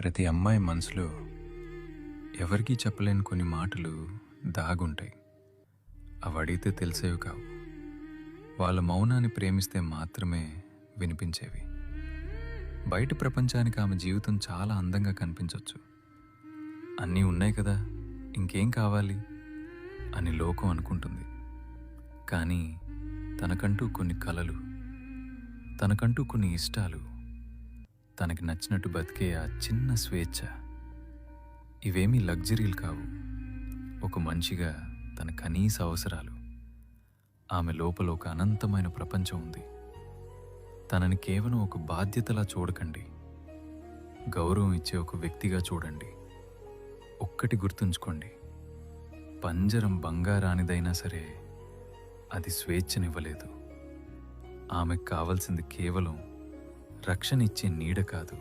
ప్రతి అమ్మాయి మనసులో ఎవరికీ చెప్పలేని కొన్ని మాటలు దాగుంటాయి. అవి అడిగితే తెలిసేవి కావు. వాళ్ళ మౌనాన్ని ప్రేమిస్తే మాత్రమే వినిపించేవి. బయట ప్రపంచానికి ఆమె జీవితం చాలా అందంగా కనిపించవచ్చు. అన్నీ ఉన్నాయి కదా, ఇంకేం కావాలి అని లోకం అనుకుంటుంది. కానీ తనకంటూ కొన్ని కలలు, తనకంటూ కొన్ని ఇష్టాలు, తనకి నచ్చినట్టు బతికే ఆ చిన్న స్వేచ్ఛ, ఇవేమీ లగ్జరీలు కావు. ఒక మనిషిగా తన కనీస అవసరాలు. ఆమె లోపల ఒక అనంతమైన ప్రపంచం ఉంది. తనని కేవలం ఒక బాధ్యతలా చూడకండి, గౌరవం ఇచ్చే ఒక వ్యక్తిగా చూడండి. ఒక్కటి గుర్తుంచుకోండి, పంజరం బంగారానిదైనా సరే అది స్వేచ్ఛనివ్వలేదు. ఆమెకు కావలసింది కేవలం రక్షణ ఇచ్చే నీడ కాదు,